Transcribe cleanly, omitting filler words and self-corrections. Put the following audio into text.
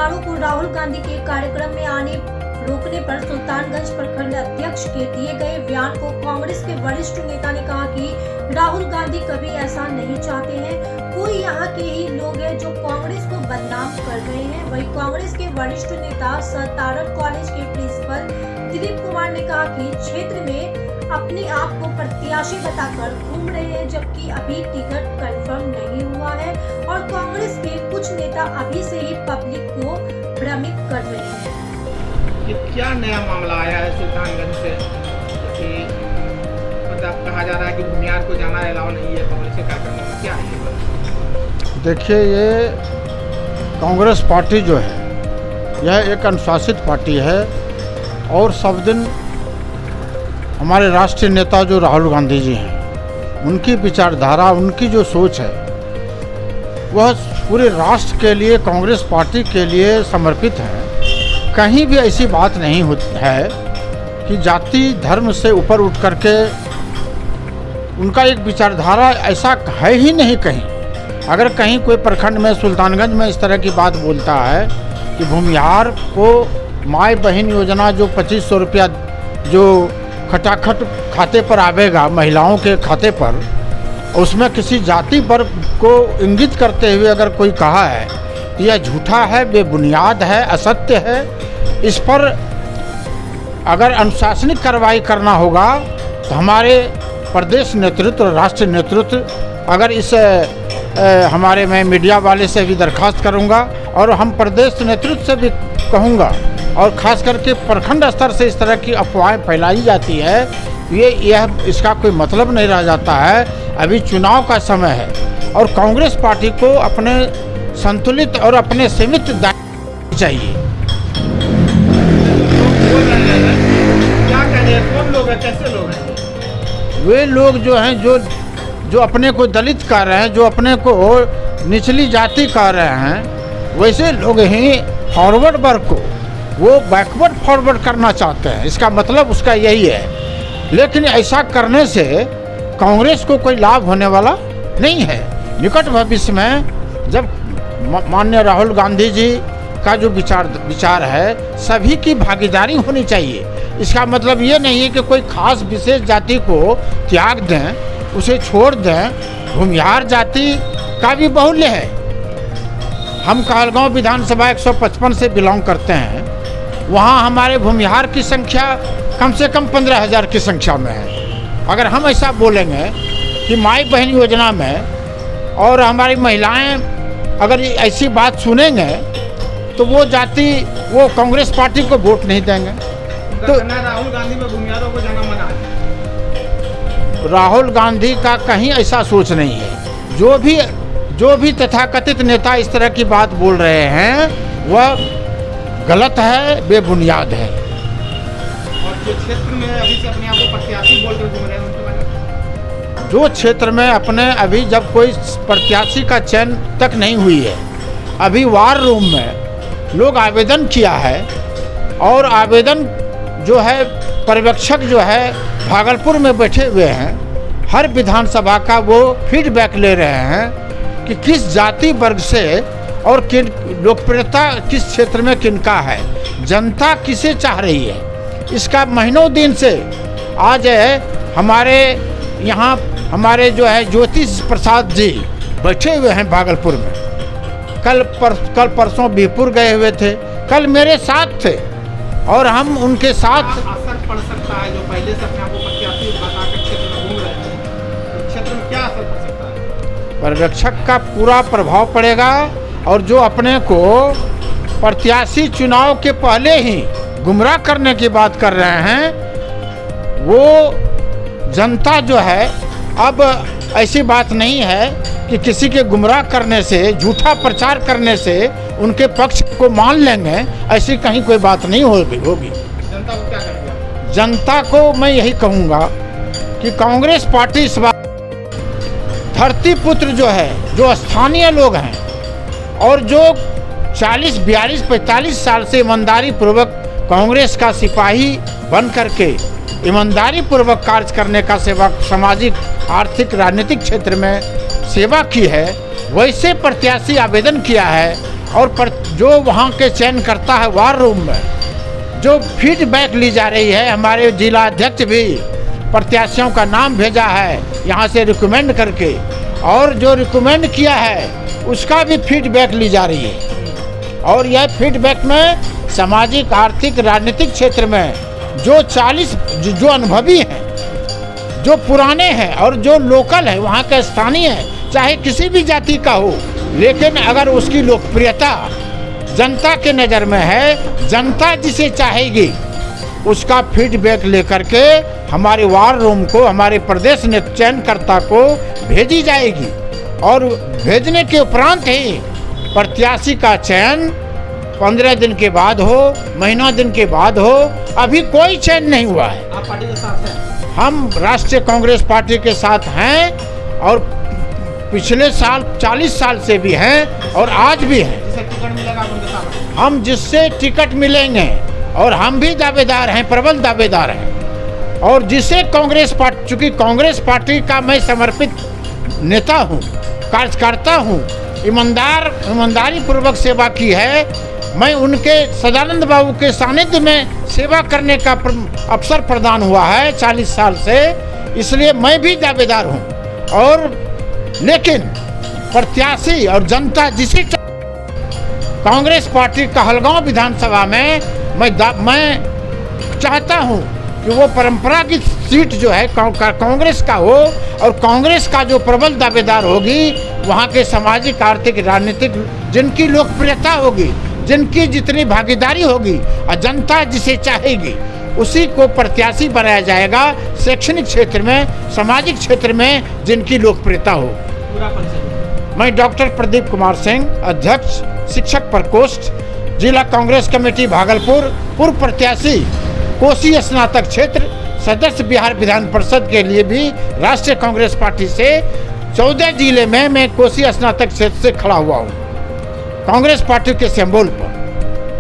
उम्मीदवारों को राहुल गांधी के कार्यक्रम में आने रोकने पर सुल्तानगंज प्रखंड अध्यक्ष के दिए गए बयान को कांग्रेस के वरिष्ठ नेता ने कहा कि राहुल गांधी कभी ऐसा नहीं चाहते हैं। कोई यहाँ के ही लोग हैं जो कांग्रेस को बदनाम कर रहे हैं। वहीं कांग्रेस के वरिष्ठ नेता सरतारन कॉलेज के प्रिंसिपल दिलीप कुमार ने कहा कि क्षेत्र में अपने आप को प्रत्याशी बताकर घूम रहे हैं, जबकि अभी टिकट कंफर्म नहीं हुआ है और कांग्रेस के कुछ नेता अभी से ही पब्लिक को भ्रमित कर रहे हैं। ये क्या नया मामला आया है सुल्तानगंज से कि मतलब कहा जा रहा है कि भूमियार को जाना अलाउ नहीं है कांग्रेस के कार्यक्रम में, क्या है ये? देखिए, ये कांग्रेस पार्टी जो है यह एक अनुशासित पार्टी है और सब दिन हमारे राष्ट्रीय नेता जो राहुल गांधी जी हैं उनकी विचारधारा, उनकी जो सोच है वह पूरे राष्ट्र के लिए, कांग्रेस पार्टी के लिए समर्पित है। कहीं भी ऐसी बात नहीं होती है कि जाति धर्म से ऊपर उठ करके उनका एक विचारधारा ऐसा है ही नहीं कहीं। अगर कहीं कोई प्रखंड में, सुल्तानगंज में इस तरह की बात बोलता है कि भूमिहार को माई बहन योजना जो 2500 रुपया जो खटाखट खाते पर आवेगा महिलाओं के खाते पर, उसमें किसी जाति वर्ग को इंगित करते हुए अगर कोई कहा है तो यह झूठा है, बेबुनियाद है, असत्य है। इस पर अगर अनुशासनिक कार्रवाई करना होगा तो हमारे प्रदेश नेतृत्व, राष्ट्रीय नेतृत्व, अगर इस हमारे मैं मीडिया वाले से भी दरखास्त करूंगा और हम प्रदेश नेतृत्व से भी कहूंगा, और ख़ास करके प्रखंड स्तर से इस तरह की अफवाहें फैलाई जाती है, यह इसका कोई मतलब नहीं रह जाता है। अभी चुनाव का समय है और कांग्रेस पार्टी को अपने संतुलित और अपने सीमित दायित्व चाहिए। क्या कह रहे हैं, कौन लोग हैं, कैसे लोग हैं? वे लोग जो हैं जो अपने को दलित कह रहे हैं, जो अपने को निचली जाति कह रहे हैं, वैसे लोग ही फॉरवर्ड वर्ग को वो बैकवर्ड फॉरवर्ड करना चाहते हैं। इसका मतलब उसका यही है। लेकिन ऐसा करने से कांग्रेस को कोई लाभ होने वाला नहीं है। निकट भविष्य में जब माननीय राहुल गांधी जी का जो विचार है, सभी की भागीदारी होनी चाहिए। इसका मतलब ये नहीं है कि कोई खास विशेष जाति को त्याग दें, उसे छोड़ दें। भूमिहार जाति का भी बाहुल्य है। हम कहलगांव विधानसभा 155 से बिलोंग करते हैं। वहाँ हमारे भूमिहार की संख्या कम से कम 15,000 की संख्या में है। अगर हम ऐसा बोलेंगे कि माई बहन योजना में और हमारी महिलाएं अगर ऐसी बात सुनेंगे तो वो जाति, वो कांग्रेस पार्टी को वोट नहीं देंगे। तो राहुल गांधी में भूमियारों को जाना मना है। राहुल गांधी का कहीं ऐसा सोच नहीं है। जो भी तथाकथित नेता इस तरह की बात बोल रहे हैं वह गलत है, बेबुनियाद है। और जो क्षेत्र में अभी से अपने आप को प्रत्याशी बोल कर घूम रहे हैं, उनके बारे में जो क्षेत्र में अपने अभी जब कोई प्रत्याशी का चयन तक नहीं हुई है, अभी वार रूम में लोग आवेदन किया है और आवेदन जो है पर्यवेक्षक जो है भागलपुर में बैठे हुए हैं, हर विधानसभा का वो फीडबैक ले रहे हैं कि किस जाति वर्ग से और किन लोकप्रियता किस क्षेत्र में किनका है, जनता किसे चाह रही है। इसका महीनों दिन से आज है हमारे यहाँ हमारे जो है ज्योतिष प्रसाद जी बैठे हुए हैं भागलपुर में। कल परसों बिहपुर गए हुए थे, कल मेरे साथ थे और हम उनके साथ। असर पड़ सकता है जो पहले से अपने आप को प्रत्याशी बता कर क्षेत्र में घूम रहे हैं, तो क्षेत्र में क्या असर पड़ सकता है? पर्यवेक्षक का पूरा प्रभाव पड़ेगा और जो अपने को प्रत्याशी चुनाव के पहले ही गुमराह करने की बात कर रहे हैं, वो जनता जो है, अब ऐसी बात नहीं है कि किसी के गुमराह करने से, झूठा प्रचार करने से उनके पक्ष को मान लेंगे, ऐसी कहीं कोई बात नहीं होगी। जनता को क्या करेगा? जनता को मैं यही कहूँगा कि कांग्रेस पार्टी इस बार धरती पुत्र जो है, जो स्थानीय लोग हैं और जो 40, 42, 45 साल से ईमानदारी पूर्वक कांग्रेस का सिपाही बन करके ईमानदारी पूर्वक कार्य करने का सेवा, सामाजिक, आर्थिक, राजनीतिक क्षेत्र में सेवा की है, वैसे प्रत्याशी आवेदन किया है और जो वहाँ के चयन करता है वार रूम में, जो फीडबैक ली जा रही है, हमारे जिला अध्यक्ष भी प्रत्याशियों का नाम भेजा है यहाँ से रिकमेंड करके, और जो रिकमेंड किया है उसका भी फीडबैक ली जा रही है। और यह फीडबैक में सामाजिक, आर्थिक, राजनीतिक क्षेत्र में जो 40 जो अनुभवी हैं, जो पुराने हैं और जो लोकल है, वहाँ के स्थानीय है, चाहे किसी भी जाति का हो, लेकिन अगर उसकी लोकप्रियता जनता के नज़र में है, जनता जिसे चाहेगी, उसका फीडबैक लेकर के हमारे वार रूम को, हमारे प्रदेश चयनकर्ता को भेजी जाएगी। और भेजने के उपरांत ही प्रत्याशी का चयन 15 दिन के बाद हो, महीना दिन के बाद हो। अभी कोई चयन नहीं हुआ है। आप पार्टी के साथ हैं? हम राष्ट्रीय कांग्रेस पार्टी के साथ हैं और पिछले साल 40 साल से भी हैं और आज भी हैं। जिसे टिकट मिलेगा आप उनके साथ हैं? हम जिससे टिकट मिलेंगे, और हम भी दावेदार हैं, प्रबल दावेदार हैं। और जिसे कांग्रेस पार्टी, चूँकि कांग्रेस पार्टी का मैं समर्पित नेता हूँ, कार्यकर्ता हूँ, ईमानदारी पूर्वक सेवा की है। मैं उनके सदानंद बाबू के सानिध्य में सेवा करने का अवसर प्रदान हुआ है 40 साल से, इसलिए मैं भी दावेदार हूँ। और लेकिन प्रत्याशी और जनता जिसे कांग्रेस पार्टी कहलगांव विधानसभा में मैं चाहता हूँ कि वो परंपरागत सीट जो है कांग्रेस का हो, और कांग्रेस का जो प्रबल दावेदार होगी, वहाँ के सामाजिक, आर्थिक, राजनीतिक जिनकी लोकप्रियता होगी, जिनकी जितनी भागीदारी होगी और जनता जिसे चाहेगी, उसी को प्रत्याशी बनाया जाएगा। शैक्षणिक क्षेत्र में, सामाजिक क्षेत्र में जिनकी लोकप्रियता हो। पूरा परिचय? मैं डॉक्टर प्रदीप कुमार सिंह, अध्यक्ष शिक्षक प्रकोष्ठ, जिला कांग्रेस कमेटी भागलपुर, पूर्व प्रत्याशी कोसी स्नातक क्षेत्र, सदस्य बिहार विधान परिषद के लिए भी राष्ट्रीय कांग्रेस पार्टी से 14 जिले में मैं कोसी स्नातक क्षेत्र से खड़ा हुआ हूँ, कांग्रेस पार्टी के सिंबल पर।